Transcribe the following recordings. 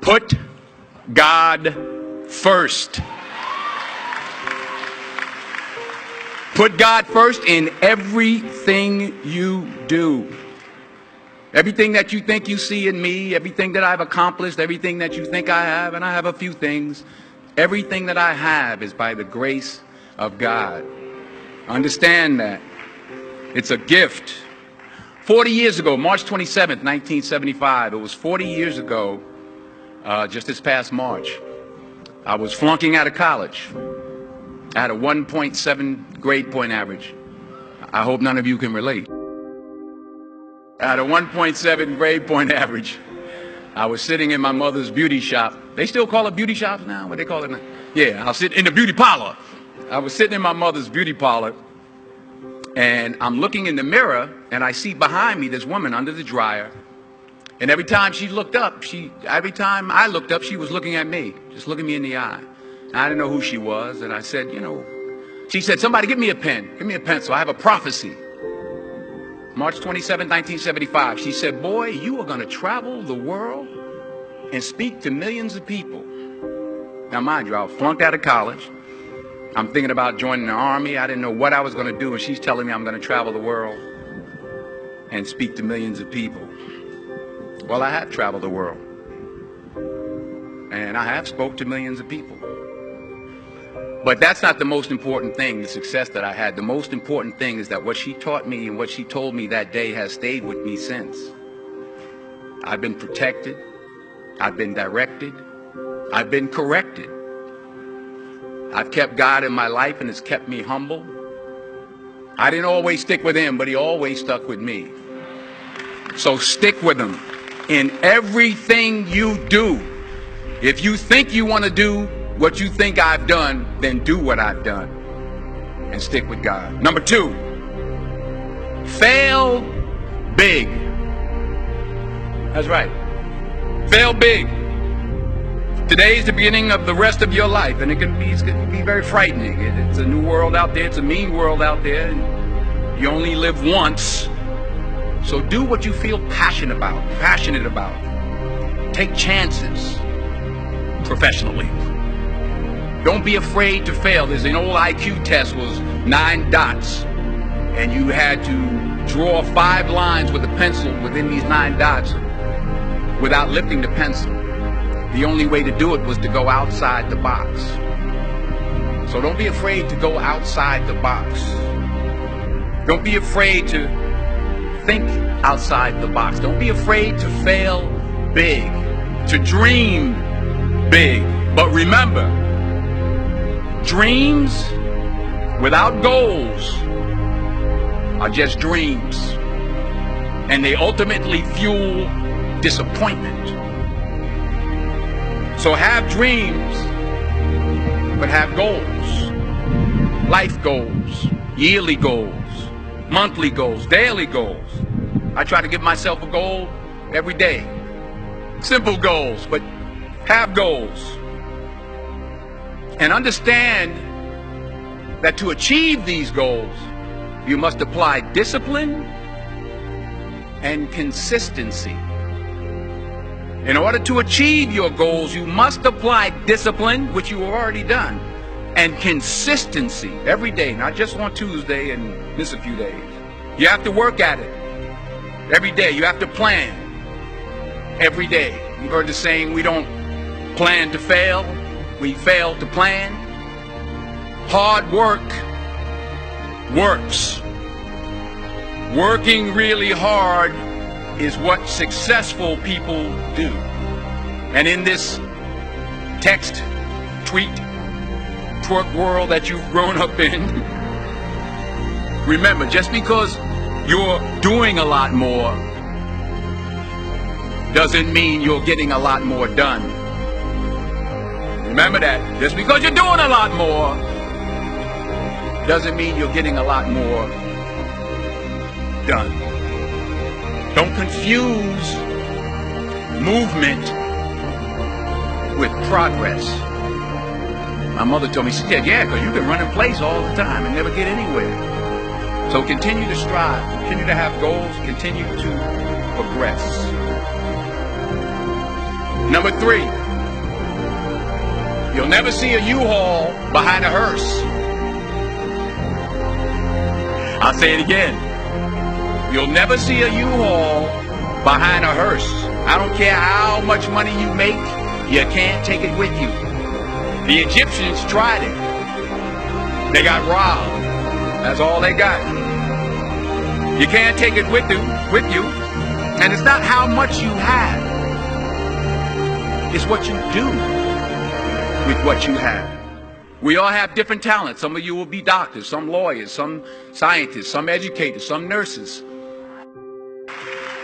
Put God first. Put God first in everything you do. Everything that you think you see in me, everything that I've accomplished, everything that you think I have, and I have a few things, everything that I have is by the grace of God. Understand that. It's a gift. 40 years ago, March 27th, 1975, it was 40 years ago, just this past March, I was flunking out of college. I had a 1.7 grade point average. I hope none of you can relate. I had a 1.7 grade point average. I was sitting in my mother's beauty shop. They still call it beauty shops now? What they call it now? Yeah, I'll sit in the beauty parlor. I was sitting in my mother's beauty parlor, and I'm looking in the mirror, and I see behind me this woman under the dryer. And every time she looked up, every time I looked up, she was looking at me, just looking me in the eye. I didn't know who she was, and I said, she said, somebody give me a pen, give me a pencil, I have a prophecy. March 27, 1975, she said, boy, you are going to travel the world and speak to millions of people. Now, mind you, I was flunked out of college. I'm thinking about joining the army. I didn't know what I was going to do, and she's telling me I'm going to travel the world and speak to millions of people. Well, I have traveled the world, and I have spoke to millions of people. But that's not the most important thing, the success that I had. The most important thing is that what she taught me and what she told me that day has stayed with me since. I've been protected. I've been directed. I've been corrected. I've kept God in my life, and it's kept me humble. I didn't always stick with him, but he always stuck with me. So stick with him in everything you do. If you think you want to do what you think I've done, then do what I've done and stick with God. Number 2, fail big. That's right. Fail big. Today is the beginning of the rest of your life, and it can be very frightening. It's a new world out there. It's a mean world out there. And you only live once. So do what you feel passionate about. Take chances professionally. Don't be afraid to fail. There's an old IQ test, was 9 dots, and you had to draw 5 lines with a pencil within these 9 dots without lifting the pencil. The only way to do it was to go outside the box. So don't be afraid to go outside the box. Don't be afraid to think outside the box. Don't be afraid to fail big, to dream big. But remember, dreams without goals are just dreams, and they ultimately fuel disappointment. So have dreams, but have goals. Life goals, yearly goals, monthly goals, daily goals. I try to give myself a goal every day. Simple goals, but have goals. And understand that to achieve these goals, you must apply discipline and consistency. In order to achieve your goals, you must apply discipline, which you have already done, and consistency every day, not just on Tuesday and miss a few days. You have to work at it every day. You have to plan every day. You've heard the saying, we don't plan to fail, we fail to plan. Hard work works. Working really hard is what successful people do. And in this text, tweet, twerk world that you've grown up in, remember, just because you're doing a lot more doesn't mean you're getting a lot more done. Remember that. Just because you're doing a lot more doesn't mean you're getting a lot more done. Don't confuse movement with progress. My mother told me, she said, yeah, because you can run in place all the time and never get anywhere. So continue to strive, continue to have goals, continue to progress. Number 3, you'll never see a U-Haul behind a hearse. I'll say it again. You'll never see a U-Haul behind a hearse. I don't care how much money you make, you can't take it with you. The Egyptians tried it. They got robbed. That's all they got. You can't take it with you. And it's not how much you have. It's what you do with what you have. We all have different talents. Some of you will be doctors, some lawyers, some scientists, some educators, some nurses.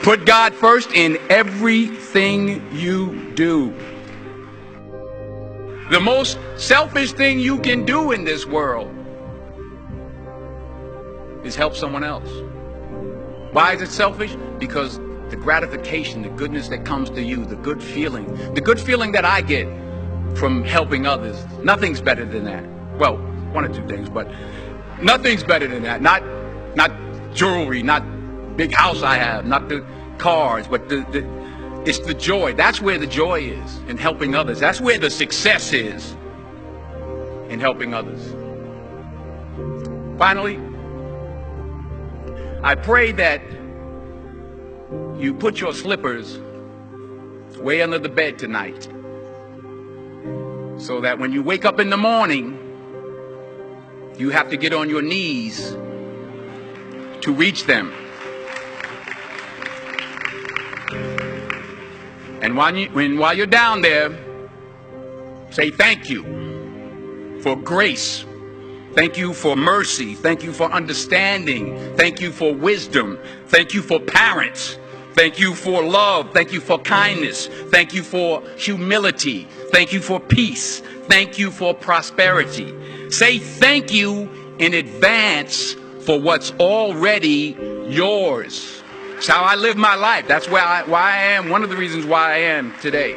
Put God first in everything you do. The most selfish thing you can do in this world is help someone else. Why is it selfish? Because the gratification, the goodness that comes to you, the good feeling that I get from helping others, nothing's better than that. Well, one or two things, but nothing's better than that. Not jewelry, not big house I have, not the cars, but it's the joy. That's where the joy is, in helping others. That's where the success is, in helping others. Finally, I pray that you put your slippers way under the bed tonight, so that when you wake up in the morning, you have to get on your knees to reach them. And while you're down there, say thank you for grace. Thank you for mercy. Thank you for understanding. Thank you for wisdom. Thank you for parents. Thank you for love. Thank you for kindness. Thank you for humility. Thank you for peace. Thank you for prosperity. Say thank you in advance for what's already yours. It's how I live my life. That's why I am. One of the reasons why I am today.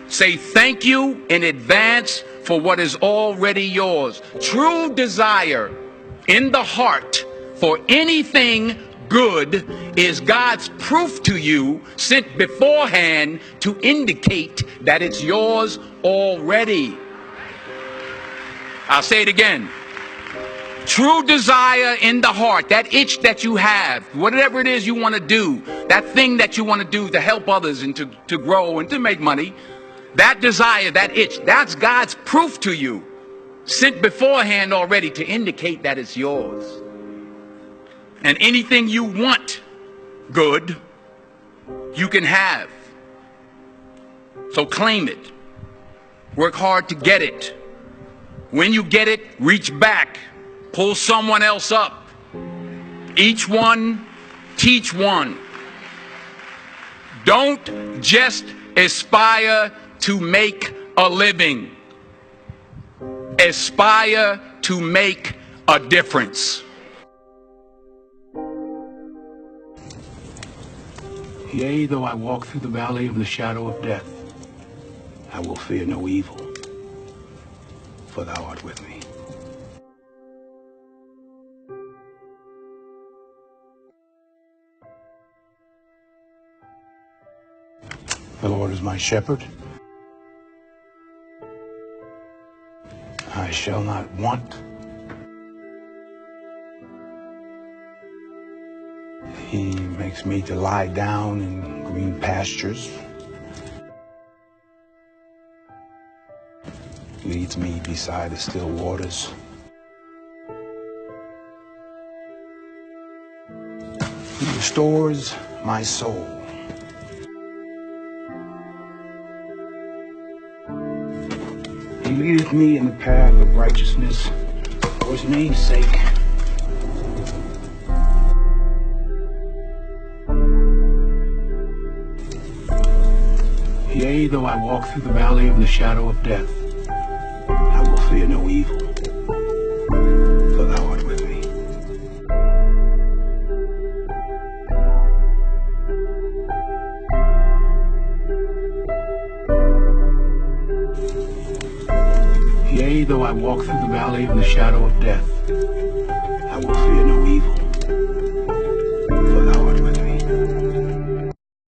Say thank you in advance for what is already yours. True desire in the heart for anything good is God's proof to you, sent beforehand to indicate that it's yours already. I'll say it again. True desire in the heart, that itch that you have, whatever it is you want to do, that thing that you want to do to help others and to grow and to make money, that desire, that itch, that's God's proof to you, sent beforehand already to indicate that it's yours. And anything you want good, you can have. So claim it. Work hard to get it. When you get it, reach back. Pull someone else up. Each one, teach one. Don't just aspire to make a living. Aspire to make a difference. Yea, though I walk through the valley of the shadow of death, I will fear no evil, for thou art with me. The Lord is my shepherd. I shall not want. He makes me to lie down in green pastures. Leads me beside the still waters. He restores my soul. He leadeth me in the path of righteousness for his name's sake. Yea, though I walk through the valley of the shadow of death, I will fear no evil, for thou art with me. Yea, though I walk through the valley of the shadow of death, I will fear no evil,